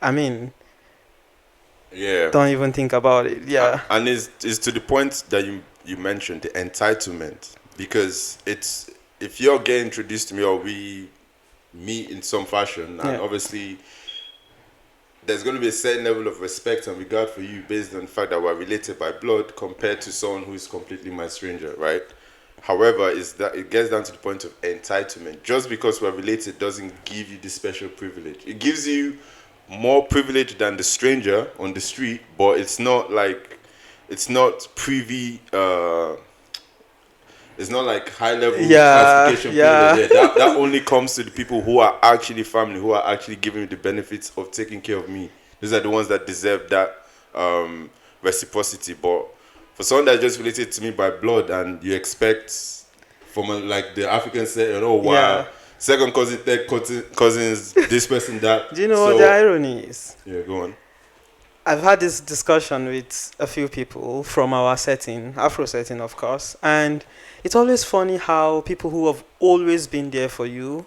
I mean, Yeah. don't even think about it. Yeah. And it's to the point that you mentioned, the entitlement. Because it's, if you're getting introduced to me or we meet in some fashion, and Yeah. obviously there's going to be a certain level of respect and regard for you based on the fact that we're related by blood compared to someone who is completely my stranger, right? However, is that it gets down to the point of entitlement. Just because we're related doesn't give you this special privilege. It gives you more privilege than the stranger on the street, but it's not like, it's not privy. It's not like high level Yeah. classification privilege. Yeah. Yeah, that only comes to the people who are actually family, who are actually giving me the benefits of taking care of me. Those are the ones that deserve that reciprocity. But for someone that's just related to me by blood, and you expect from like the African say, you know, Yeah. wow, second cousin, third cousins, this person, that. Do you know what the So irony is? yeah, go on. I've had this discussion with a few people from our setting, Afro setting, of course, and it's always funny how people who have always been there for you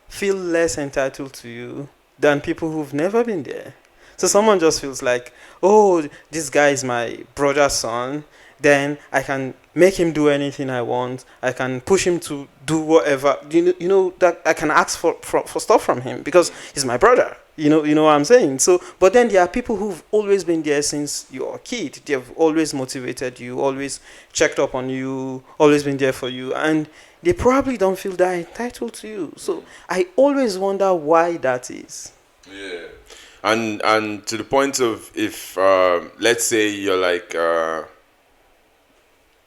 feel less entitled to you than people who've never been there. So someone just feels like, oh, this guy is my brother's son. Then I can make him do anything I want. I can push him to do whatever. You know that I can ask for stuff from him because he's my brother. You know what I'm saying. So, but then there are people who've always been there since you're a kid. They've always motivated you, always checked up on you, always been there for you, and they probably don't feel that entitled to you. So I always wonder why that is. Yeah. And to the point of, if let's say you're like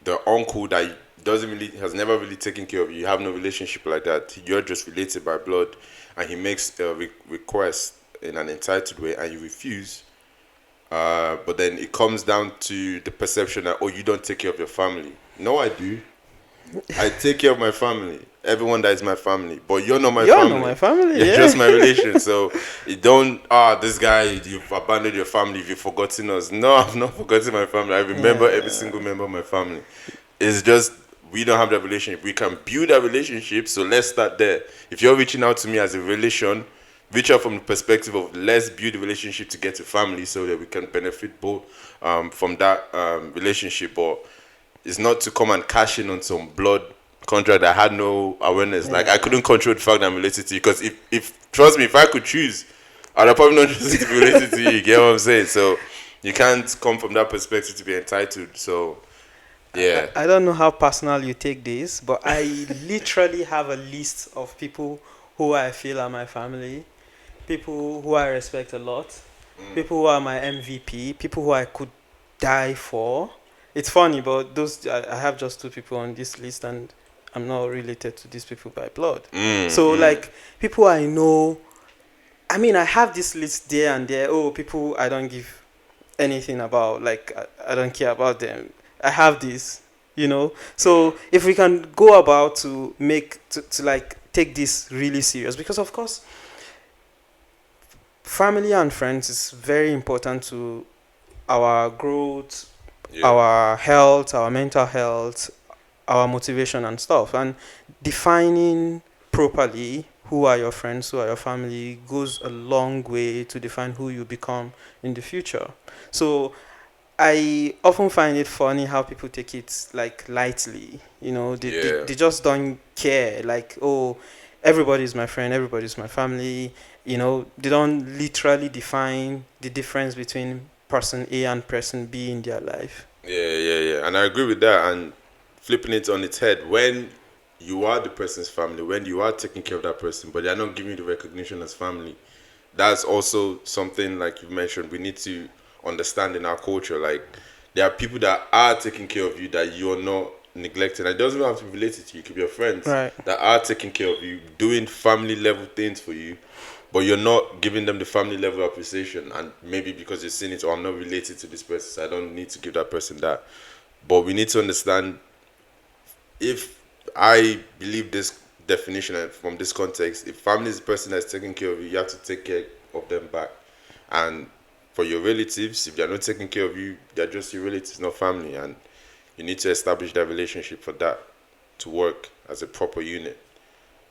the uncle that doesn't really, has never really taken care of you, you have no relationship like that, you're just related by blood, and he makes a request in an entitled way and you refuse, but then it comes down to the perception that, oh, you don't take care of your family. No, I do. I take care of my family. Everyone that is my family, but you're not my You're not my family. family, You're yeah. just my relation. So you don't. This guy, you've abandoned your family. You've forgotten us. No, I've not forgotten my family. I remember every Yeah. single member of my family. It's just we don't have that relationship. We can build that relationship. So let's start there. If you're reaching out to me as a relation, reach out from the perspective of let's build a relationship to get to family, so that we can benefit both from that relationship. Or it's not to come and cash in on some blood contract. I had no awareness. Like I Yeah. couldn't control the fact that I'm related to you. Because if trust me, if I could choose, I'd probably not choose to be related to you. You get what I'm saying? So you can't come from that perspective to be entitled. So yeah, I don't know how personal you take this, but I literally have a list of people who I feel are my family, people who I respect a lot, people who are my MVP, people who I could die for. It's funny, but those I have just two people on this list, and I'm not related to these people by blood. So like people I know, I mean, I have this list there and there. Oh, people I don't give anything about, like I don't care about them. I have this, so if we can go about to make to like take this really serious, because of course family and friends is very important to our growth, yeah, our health, our mental health, our motivation and stuff. And defining properly who are your friends, who are your family, goes a long way to define who you become in the future. So I often find it funny how people take it like lightly. yeah, They just don't care. Like, oh, everybody's my friend, everybody's my family. They don't literally define the difference between person A and person B in their life. yeah. And I agree with that. And flipping it on its head, when you are the person's family, when you are taking care of that person, but they're not giving you the recognition as family, that's also something, like you mentioned, we need to understand in our culture. Like there are people that are taking care of you that you're not neglecting. It doesn't have to be related to you. It could be your friends Right. that are taking care of you, doing family level things for you, but you're not giving them the family level appreciation. And maybe because you're seeing it, oh, I'm not related to this person, so I don't need to give that person that. But we need to understand, if I believe this definition and from this context, if family is the person that's taking care of you, you have to take care of them back. And for your relatives, if they're not taking care of you, they're just your relatives, not family. And you need to establish that relationship for that to work as a proper unit.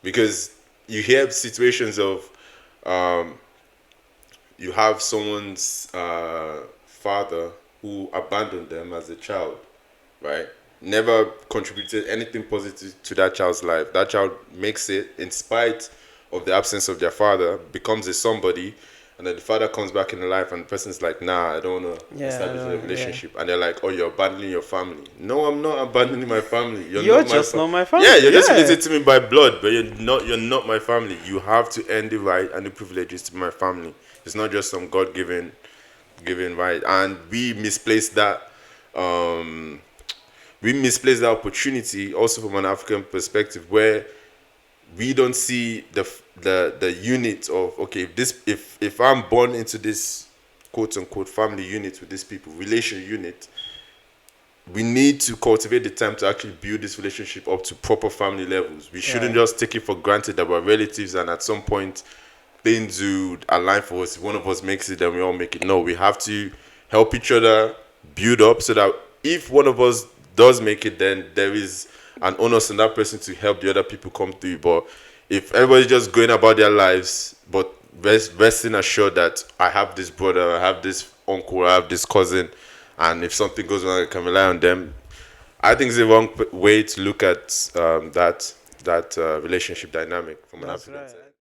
Because you hear situations of, you have someone's father who abandoned them as a child, right? Never contributed anything positive to that child's life. That child makes it in spite of the absence of their father, becomes a somebody, and then the father comes back in the life, and the person's like, "Nah, I don't want to Yeah, I establish a don't, yeah. relationship," and they're like, "Oh, you're abandoning your family." No, I'm not abandoning my family. You're just not my family. Yeah, you're just Yeah. related to me by blood, but you're not. You're not my family. You have to earn the right and the privileges to be my family. It's not just some God given right, and we misplace that. We misplace that opportunity also from an African perspective, where we don't see the unit of, okay, if I'm born into this quote unquote family unit with these people, relation unit, we need to cultivate the time to actually build this relationship up to proper family levels. We shouldn't Yeah. just take it for granted that we're relatives and at some point things would align for us. If one of us makes it, then we all make it. No, we have to help each other build up so that if one of us does make it, then there is an onus on that person to help the other people come through. But if everybody's just going about their lives, but resting assured that I have this brother, I have this uncle, I have this cousin, and if something goes wrong, I can rely on them. I think it's the wrong way to look at that relationship dynamic from an That's African side. right.